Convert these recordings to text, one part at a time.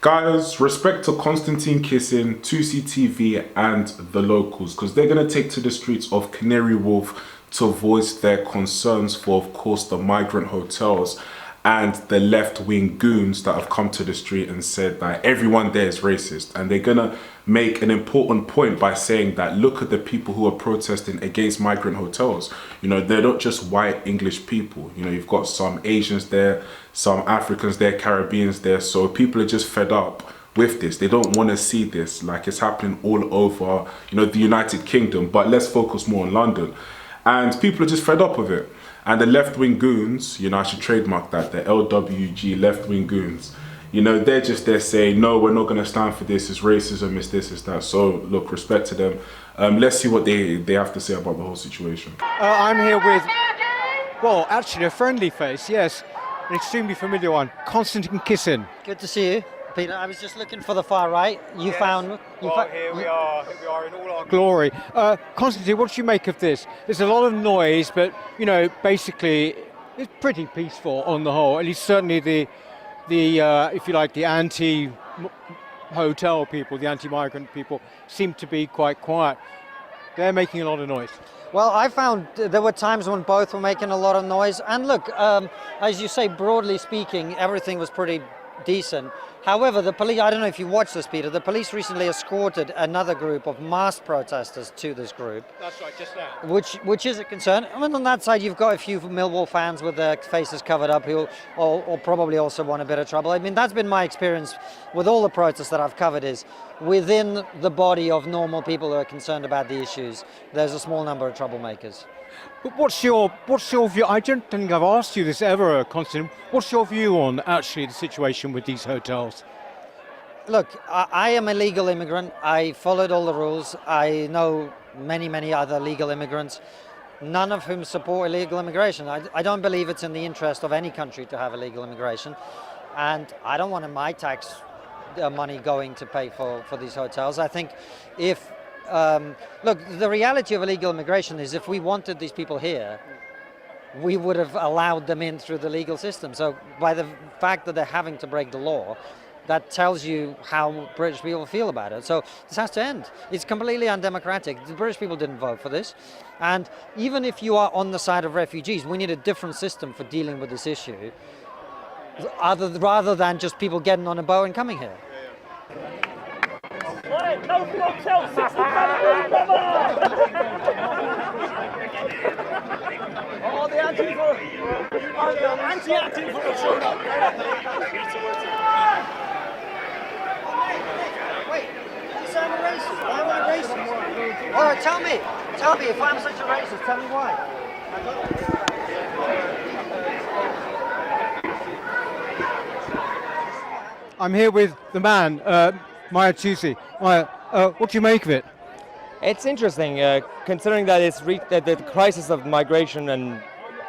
Guys, respect to Constantine Kissing, 2CTV and the locals, because they're going to take to the streets of Canary Wharf to voice their concerns for, of course, the migrant hotels and the left-wing goons that have come to the street and said that everyone there is racist. And they're going to make an important point by saying that look at the people who are protesting against migrant hotels. You know, they're not just white English people. You know, you've got some Asians there, some Africans there, Caribbeans there. So people are just fed up with this. They don't want to see this. Like, it's happening all over, you know, the United Kingdom. But let's focus more on London. And people are just fed up with it. And the left-wing goons, you know, I should trademark that, the LWG left-wing goons, you know, they're just there saying, no, we're not going to stand for this, it's racism, it's this, it's that. So, look, respect to them. Let's see what they have to say about the whole situation. I'm here with, well, actually a friendly face, yes, an extremely familiar one, Constantine Kissing. Good to see you, Peter. I was just looking for the far right. You found... Here we are in all our glory. Constantine, what do you make of this? There's a lot of noise, but, you know, basically it's pretty peaceful on the whole. At least certainly the if you like, the anti-hotel people, the anti-migrant people seem to be quite quiet. They're making a lot of noise. Well, I found there were times when both were making a lot of noise. And look, as you say, broadly speaking, everything was pretty decent. However, the police, I don't know if you watched this, Peter, the police recently escorted another group of masked protesters to this group. That's right, just now. Which is a concern. I mean, on that side, you've got a few Millwall fans with their faces covered up who or probably also want a bit of trouble. I mean, that's been my experience with all the protests that I've covered is within the body of normal people who are concerned about the issues, there's a small number of troublemakers. But what's your view? I don't think I've asked you this ever, Constantine. What's your view on actually the situation with these hotels? Look, I am a legal immigrant. I followed all the rules. I know many other legal immigrants, none of whom support illegal immigration. I don't believe it's in the interest of any country to have illegal immigration. And I don't want my tax money going to pay for these hotels. I think if look, the reality of illegal immigration is if we wanted these people here, we would have allowed them in through the legal system. So by the fact that they're having to break the law, that tells you how British people feel about it. So this has to end. It's completely undemocratic. The British people didn't vote for this. And even if you are on the side of refugees, we need a different system for dealing with this issue, rather than just people getting on a boat and coming here. No hotel, 60 Oh, the anti-for Wait, you say I'm a racist. Why am I racist? All right, tell me if I'm such a racist, tell me why. I'm here with the man, Maya Tusi. Maya, what do you make of it? It's interesting, considering that that the crisis of migration and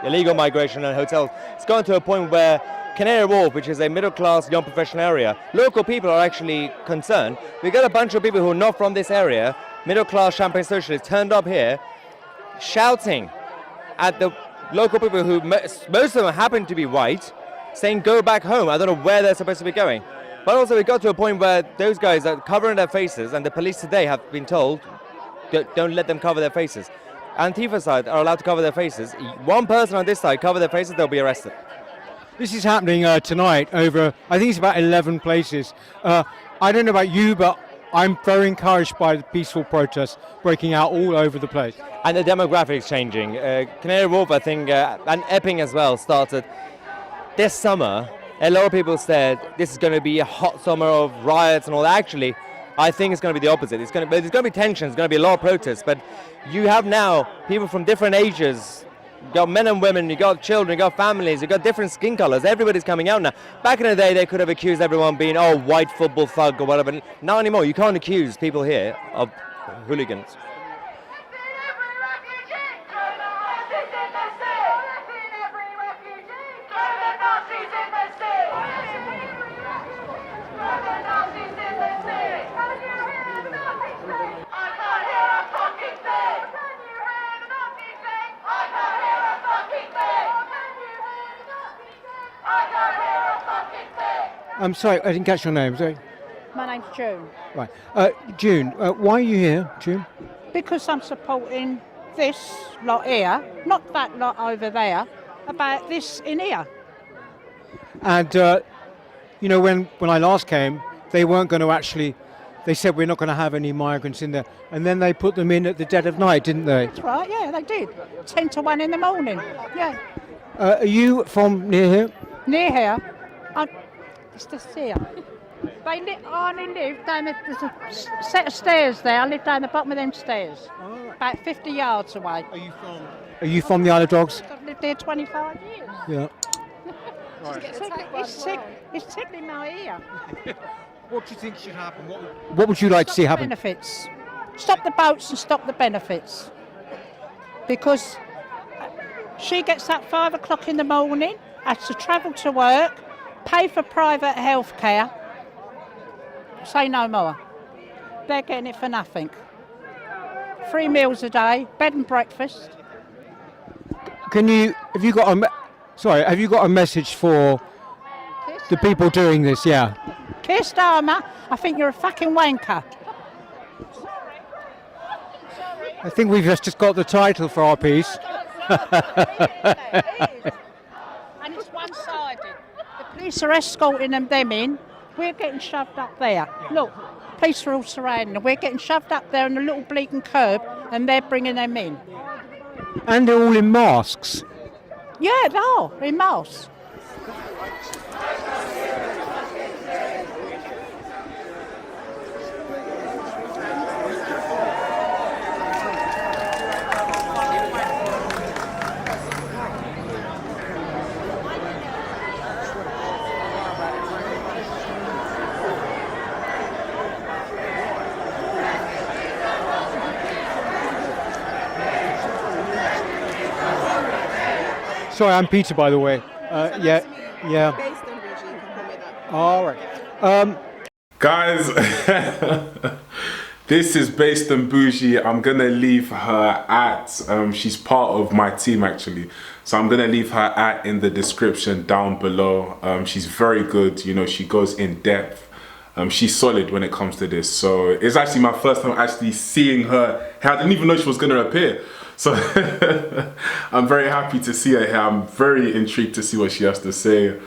illegal migration and hotels, it's gone to a point where Canary Wharf, which is a middle-class young professional area, local people are actually concerned. We got a bunch of people who are not from this area, middle-class champagne socialists, turned up here shouting at the local people who, most of them happen to be white, saying go back home. I don't know where they're supposed to be going. But also we got to a point where those guys are covering their faces, and the police today have been told, don't let them cover their faces. Antifa side are allowed to cover their faces. One person on this side cover their faces, they'll be arrested. This is happening tonight over, I think it's about 11 places. I don't know about you, but I'm very encouraged by the peaceful protests breaking out all over the place. And the demographics changing. Canary Wharf, I think, and Epping as well, started this summer. A lot of people said this is going to be a hot summer of riots and all that. Actually, I think it's going to be the opposite. There's going to be tension, there's going to be a lot of protests, but you have now people from different ages. You got men and women, you got children, you got families, you got different skin colors. Everybody's coming out now. Back in the day, they could have accused everyone being, oh, white football thug or whatever. Not anymore. You can't accuse people here of hooligans. I'm sorry, I didn't catch your name. Sorry. My name's June. Right. June, why are you here, June? Because I'm supporting this lot here, not that lot over there, about this in here. And, you know, when I last came, they weren't going to actually, they said we're not going to have any migrants in there. And then they put them in at the dead of night, didn't they? That's right, yeah, they did. 10 to 1 in the morning, yeah. Are you from near here? Near here, it's just here. I only live down there's a set of stairs there. I live down the bottom of them stairs, about 50 yards away. Are you from the Isle of Dogs? I've lived there 25 years. Yeah. It's tickling my ear. What do you think should happen? What would you like to see happen? Benefits. Stop the boats and stop the benefits. Because she gets up 5 o'clock in the morning, has to travel to work, pay for private health care. Say no more. They're getting it for nothing. 3 meals a day, bed and breakfast. Have you got a message for the people doing this? Yeah. Keir Starmer, I think you're a fucking wanker. I think we've just got the title for our piece. And it's one-sided. The police are escorting them in. We're getting shoved up there. Look, police are all surrounding them. We're getting shoved up there on a little bleaking curb, and they're bringing them in. And they're all in masks. Yeah, they are, in masks. Sorry, I'm Peter, by the way. Yeah. All right. Guys, this is Based and Bougie. I'm gonna leave her at, she's part of my team actually. So I'm gonna leave her at in the description down below. She's very good, you know, she goes in depth. She's solid when it comes to this. So it's actually my first time actually seeing her. I didn't even know she was gonna appear. So I'm very happy to see her here. I'm very intrigued to see what she has to say.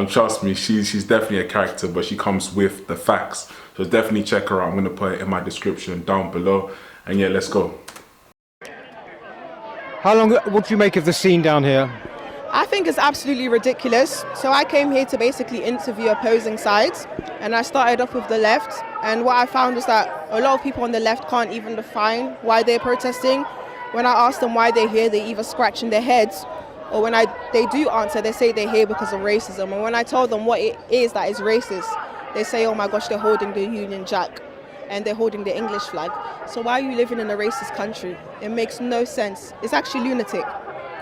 Trust me, she's definitely a character, but she comes with the facts. So definitely check her out. I'm going to put it in my description down below. And yeah, let's go. What do you make of the scene down here? I think it's absolutely ridiculous. So I came here to basically interview opposing sides, and I started off with the left. And what I found is that a lot of people on the left can't even define why they're protesting. When I ask them why they're here, they're either scratching their heads, or when they do answer, they say they're here because of racism. And when I tell them what it is that is racist, they say, oh my gosh, they're holding the Union Jack and they're holding the English flag. So why are you living in a racist country? It makes no sense. It's actually lunatic.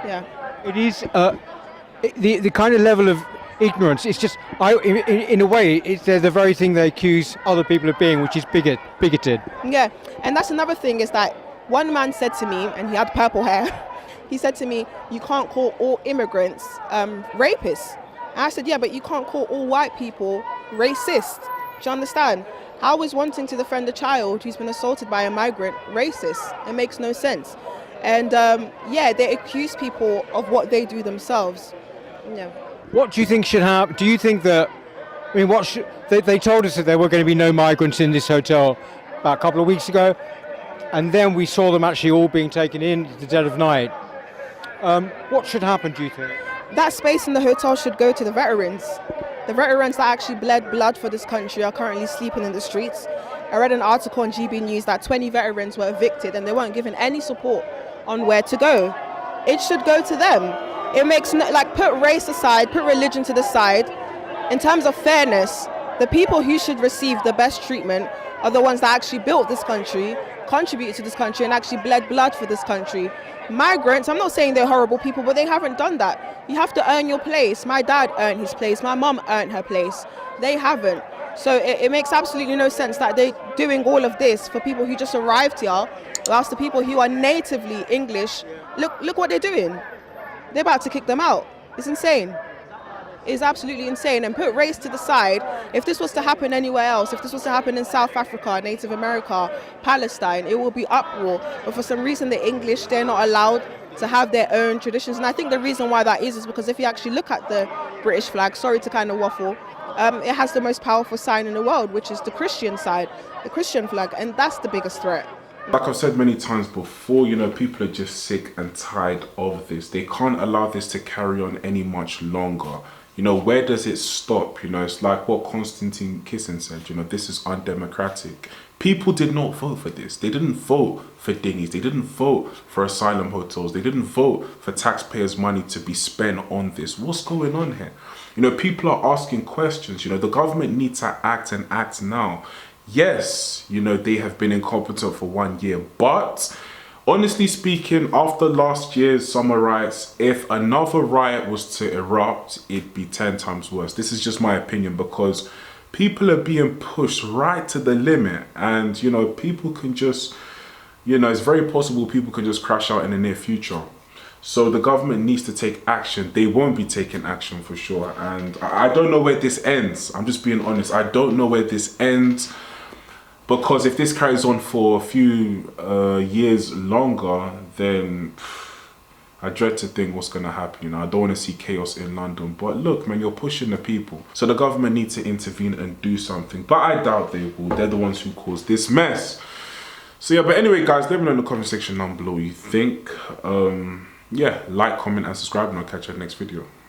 Yeah. It is the kind of level of ignorance. It's just, in a way, it's the very thing they accuse other people of being, which is bigoted. Yeah, and that's another thing is that one man said to me, and he had purple hair, he said to me, you can't call all immigrants rapists. And I said, yeah, but you can't call all white people racist. Do you understand? How is wanting to defend a child who's been assaulted by a migrant racist? It makes no sense. And yeah, they accuse people of what they do themselves. Yeah. What do you think should happen? Do you think that, I mean, they told us that there were going to be no migrants in this hotel about a couple of weeks ago, and then we saw them actually all being taken in at the dead of night. What should happen, do you think? That space in the hotel should go to the veterans. The veterans that actually bled blood for this country are currently sleeping in the streets. I read an article on GB News that 20 veterans were evicted and they weren't given any support on where to go. It should go to them. It makes put race aside, put religion to the side. In terms of fairness, the people who should receive the best treatment are the ones that actually built this country, contributed to this country, and actually bled blood for this country. Migrants, I'm not saying they're horrible people, but they haven't done that. You have to earn your place. My dad earned his place. My mum earned her place. They haven't. So it makes absolutely no sense that they're doing all of this for people who just arrived here, whilst the people who are natively English, look what they're doing. They're about to kick them out. It's insane. is absolutely insane. And put race to the side, if this was to happen anywhere else, if this was to happen in South Africa, Native America, Palestine, it will be uproar. But for some reason, the English, they're not allowed to have their own traditions. And I think the reason why that is because if you actually look at the British flag, sorry to kind of waffle, it has the most powerful sign in the world, which is the Christian side, the Christian flag, and that's the biggest threat. Like I've said many times before, you know, people are just sick and tired of this. They can't allow this to carry on any much longer. You know, where does it stop? You know, it's like what Konstantin Kisin said, you know, this is undemocratic. People did not vote for this. They didn't vote for dinghies. They didn't vote for asylum hotels. They didn't vote for taxpayers' money to be spent on this. What's going on here? You know, people are asking questions. You know, the government needs to act and act now. Yes, you know, they have been incompetent for 1 year, but honestly speaking, after last year's summer riots, if another riot was to erupt, it'd be 10 times worse. This is just my opinion, because people are being pushed right to the limit, and, you know, people can just, you know, it's very possible people can just crash out in the near future. So the government needs to take action. They won't be taking action for sure. And I don't know where this ends. I'm just being honest. I don't know where this ends. Because if this carries on for a few years longer, then I dread to think what's going to happen. You know, I don't want to see chaos in London. But look, man, you're pushing the people. So the government needs to intervene and do something. But I doubt they will. They're the ones who caused this mess. So yeah, but anyway, guys, let me know in the comment section down below what you think. Yeah, like, comment, and subscribe, and I'll catch you in the next video.